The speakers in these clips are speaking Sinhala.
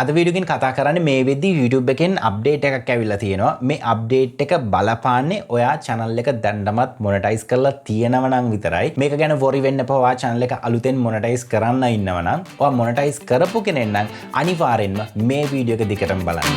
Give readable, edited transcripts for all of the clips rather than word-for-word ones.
අද වීඩියෝ එකෙන් කතා කරන්නේ මේ වෙද්දි YouTube එකෙන් අප්ඩේට් එකක් ඇවිල්ලා තියෙනවා. මේ අප්ඩේට් එක බලපාන්නේ ඔයා channel එක දැන්නමත් monetize කරලා තියෙනව නම් විතරයි. මේක ගැන worry වෙන්න එපා. ඔයා channel එක අලුතෙන් monetize කරන්න ඉන්නව නම්, ඔයා monetize කරපු කෙනෙක් නම් අනිවාර්යෙන්ම මේ වීඩියෝ එක දිගටම බලන්න.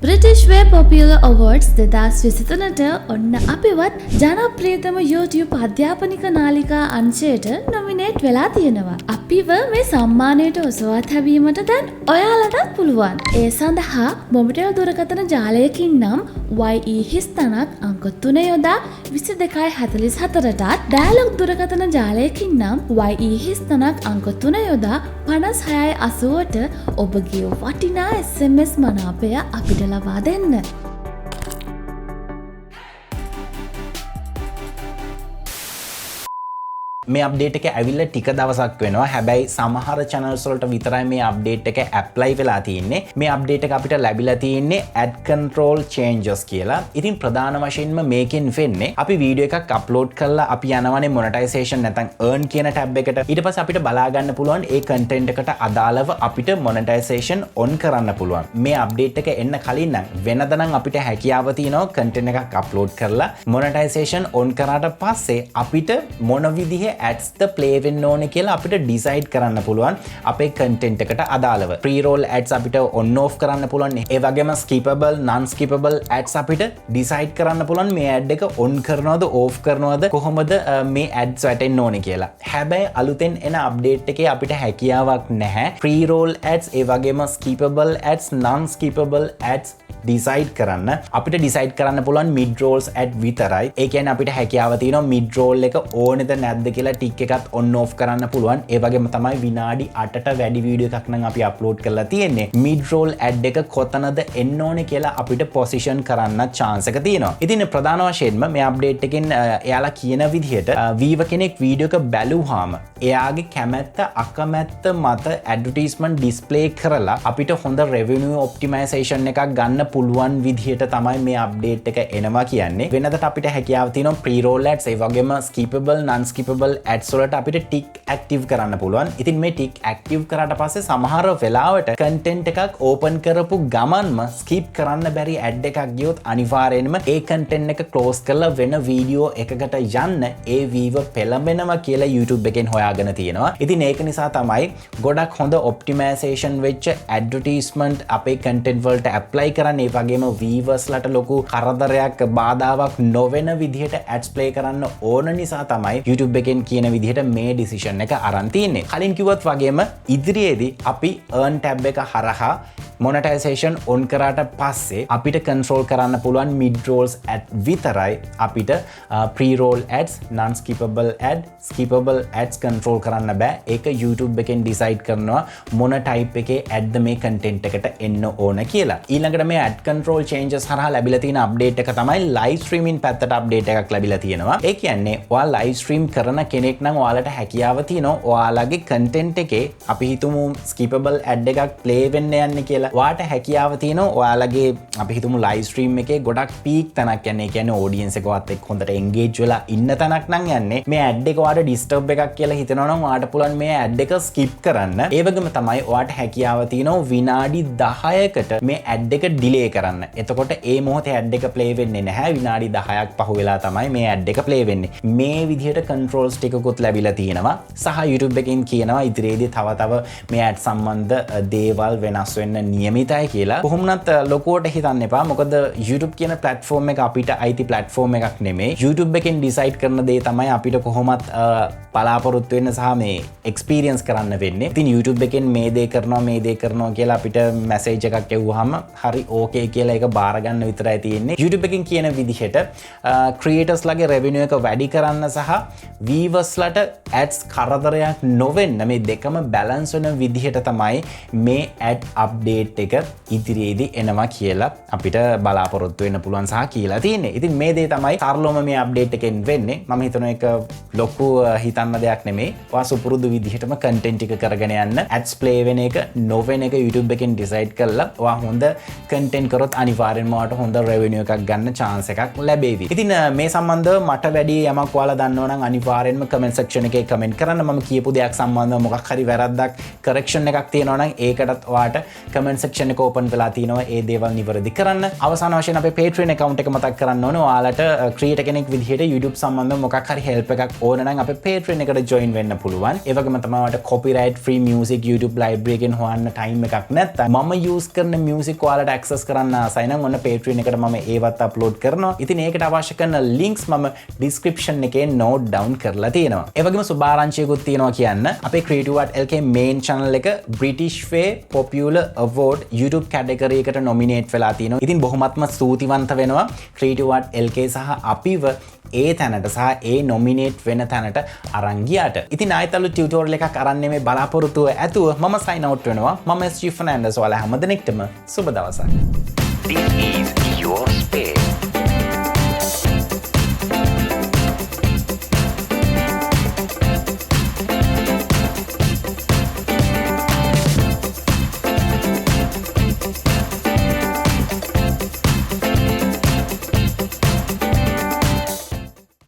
British Web Popular Awards 2023ට ඔන්න අපිවත් ජනප්‍රියතම YouTube අධ්‍යාපනික නාලිකා අංශයට නොමිනේට් වෙලා තියෙනවා. අපිව මේ සම්මානයට ඔසවා තැබීමට දැන් ඔයාලටත් පුළුවන්. ඒ සඳහා Mobitel දුරකථන ජාලයකින් නම් YE හිස්තනක් අංක 3 යොදා 2244ටත් Dialog දුරකථන ජාලයකින් නම් YE හිස්තනක් අංක 3 යොදා 5680ට ඔබගේ වටිනා SMS මනාපය අපිට ලබා දෙන්න. මේ අප්ඩේට් එක ඇවිල්ලා ටික දවසක් වෙනවා. හැබැයි සමහර channels වලට විතරයි මේ අප්ඩේට් එක apply වෙලා තියෙන්නේ. මේ අප්ඩේට් එක අපිට ලැබිලා තියෙන්නේ ad control changes කියලා. ඉතින් ප්‍රධාන වශයෙන්ම මේකෙන් වෙන්නේ අපි වීඩියෝ එකක් අප්ලෝඩ් කරලා අපි යනවනේ monetization නැත්නම් earn කියන tab එකට. ඊට පස්සේ අපිට බලා ගන්න පුළුවන් ඒ content එකට අදාළව අපිට monetization on කරන්න පුළුවන්. මේ අප්ඩේට් එක එන්න කලින් නම් වෙනද නම් අපිට හැකියාව තියෙනවා content එකක් අප්ලෝඩ් කරලා monetization on කරාට පස්සේ අපිට මොන විදිහේ ads ද play වෙන්න ඕනේ කියලා අපිට decide කරන්න පුළුවන් අපේ content එකට අදාළව. pre-roll ads අපිට on off කරන්න පුළුවන්. ඒ වගේම skippable non skippable ads අපිට decide කරන්න පුළුවන් මේ ad එක on කරනවද off කරනවද කොහොමද මේ ads වැටෙන්න ඕනේ කියලා. හැබැයි අලුතෙන් එන update එකේ අපිට හැකියාවක් නැහැ pre-roll ads ඒ වගේම skippable ads non skippable ads decide කරන්න. අපිට decide කරන්න පුළුවන් mid rolls ad විතරයි. ඒ කියන්නේ අපිට හැකියාව තියෙනවා mid roll එක ඕනේද නැද්ද කියලා ටික් එකත් on off කරන්න පුළුවන්. ඒ වගේම තමයි විනාඩි 8ට වැඩි වීඩියෝ එකක් නම් අපි අප්ලෝඩ් කරලා තියෙන්නේ. mid roll ad එක කොතනද එන්න ඕනේ කියලා අපිට position කරන්න chance එක තියෙනවා. ඉතින් ප්‍රධාන වශයෙන්ම මේ අප්ඩේට් එකෙන් එයාලා කියන විදිහට viewer කෙනෙක් වීඩියෝ එක බැලුවාම එයාගේ කැමැත්ත අකමැත්ත මත advertisement display කරලා අපිට හොඳ revenue optimization එකක් ගන්න පුළුවන් විදිහට තමයි මේ අප්ඩේට් එක එනවා කියන්නේ. වෙනදට අපිට හැකියාව තියෙනවා pre-roll ads ඒ වගේම skippable non skippable ads වලට අපිට tick active කරන්න පුළුවන්. ඉතින් මේ tick active කරාට පස්සේ සමහර වෙලාවට content එකක් open කරපු ගමන්ම skip කරන්න බැරි ad එකක් ගියොත් අනිවාර්යයෙන්ම ඒ content එක close කරලා වෙන වීඩියෝ එකකට යන්න ඒ viewer පෙළඹෙනවා කියලා YouTube එකෙන් හොයාගෙන තියෙනවා. ඉතින් ඒක නිසා තමයි ගොඩක් හොඳ optimization වෙච්ච advertisement අපේ content වලට apply කරන්න. ඒ වගේම viewers ලට ලොකු කරදරයක් බාධාවක් නොවන විදිහට ads play කරන්න ඕන නිසා තමයි YouTube එකෙන් කියන විදිහට මේ decision එක අරන් තියන්නේ. කලින් කිව්වත් වගේම ඉදිරියේදී අපි earn tab එක හරහා monetization on කරාට පස්සේ අපිට control කරන්න පුළුවන් mid rolls ad විතරයි. අපිට pre-roll ads, non skippable ad, skippable ads control කරන්න බෑ. ඒක YouTube එකෙන් decide කරනවා මොන type එකේ ad මේ content එකට එන්න ඕන කියලා. ඊළඟට මේ ad control changes හරහා ලැබිලා තියෙන update එක තමයි live streaming පැත්තට update එකක් ලැබිලා තියෙනවා. ඒ කියන්නේ ඔයා live stream කරන කෙනෙක් නම් ඔයාලට හැකියාව තියෙනවා ඔයාලගේ content එකේ අපි හිතමු skippable ad එකක් play වෙන්න යන්නේ කියලා. ඔයාට හැකියාව තියෙනවා ඔයාලගේ අපි හිතමු live stream එකේ ගොඩක් peak තැනක් යන්නේ. ඒ කියන්නේ audience එකවත් එක්ක හොඳට engage වෙලා ඉන්න තැනක් නම් යන්නේ. මේ ad එක ඔයාට disturb එකක් කියලා හිතනවා නම් ඔයාට පුළුවන් මේ ad එක skip කරන්න. ඒ වගේම තමයි ඔයාට හැකියාව තියෙනවා විනාඩි 10කට මේ ad එක delay කරන්න. එතකොට ඒ මොහොතේ ad එක play වෙන්නේ නැහැ. විනාඩි 10ක් පහු වෙලා තමයි මේ ad එක play වෙන්නේ. මේ විදිහට controls ටිකකුත් ලැබිලා තියෙනවා. සහ YouTube එකෙන් කියනවා ඉදිරියේදී තව මේ ad සම්බන්ධ දේවල් වෙනස් වෙන්න නියමිතයි කියලා. කොහොමනත් ලොකුවට හිතන්න එපා. මොකද YouTube කියන platform එක අපිට අයිති platform එකක් නෙමෙයි. YouTube එකෙන් decide කරන දේ තමයි අපිට කොහොමත් බලාපොරොත්තු වෙන්න සහ මේ experience කරන්න වෙන්නේ. ඉතින් YouTube එකෙන් මේ දේ කරනවා කියලා අපිට message එකක් එවුවාම හරි okay කියලා ඒක බාර ගන්න විතරයි තියෙන්නේ. YouTube එකෙන් කියන විදිහට creators ලගේ revenue එක වැඩි කරන්න සහ viewers ලට ads කරදරයක් නොවෙන්න මේ දෙකම balance වෙන විදිහට තමයි මේ ad update එක ඉදිරියේදී එනවා කියලා අපිට බලාපොරොත්තු වෙන්න පුළුවන් සහ කියලා තියෙන්නේ. ඉතින් මේ දේ තමයි සරලවම මේ update එකෙන් වෙන්නේ. මම හිතනවා ඒක ලොකු හිතන්න දෙයක් නෙමෙයි. ඔයා සුපුරුදු විදිහටම content ටික කරගෙන යන්න ads play වෙන එක නොවෙන එක YouTube එකෙන් decide කරලා ඔයා හොඳ content join කරොත් අනිවාර්යෙන්ම ඔයාලට හොඳ revenue එකක් ගන්න chance එකක් ලැබේවි. ඉතින් මේ සම්බන්ධව මට වැඩි යමක් ඔයාලා දන්නව නම් අනිවාර්යෙන්ම comment section එකේ comment කරන්න. මම කියපු දෙයක් සම්බන්ධව මොකක් හරි වැරද්දක් correction එකක් තියෙනවා නම් ඒකටත් ඔයාලට comment section එක open වෙලා තිනවා. ඒ දේවල් නිවැරදි කරන්න. අවසාන වශයෙන් අපේ Patreon account එක මතක් කරන්න ඕනේ. ඔයාලට creator කෙනෙක් විදිහට YouTube සම්බන්ධව මොකක් හරි help එකක් ඕන නම් අපේ Patreon එකට join වෙන්න පුළුවන්. ඒ වගේම තමයි ඔයාලට copyright free music YouTube library එකෙන් හොයන්න time එකක් නැත්නම් මම use කරන music ඔයාලට access කරන්න ආසයි නම් ඔන්න Patreon එකට මම ඒවත් upload කරනවා. ඉතින් ඒකට අවශ්‍ය කරන links මම description එකේ note down කරලා තියෙනවා. ඒ වගේම සුභාරංචියකුත් තියෙනවා කියන්න. අපේ CREATIVEARTLK main channel එක British Way Popular Award YouTube category එකට nominate වෙලා තියෙනවා. ඉතින් බොහොමත්ම ස්තුතිවන්ත වෙනවා CREATIVEARTLK සහ අපිව ඒ තැනට සහ ඒ nominate වෙන තැනට අරන් ගියාට. ඉතින් ආයතලු tutorial එකක් අරන් මේ බලාපොරොත්තුව ඇතුව මම sign out වෙනවා. මම SG Fernandez ඔයාලා හැමදෙනෙක්ටම සුබ දවසක්. This is your space.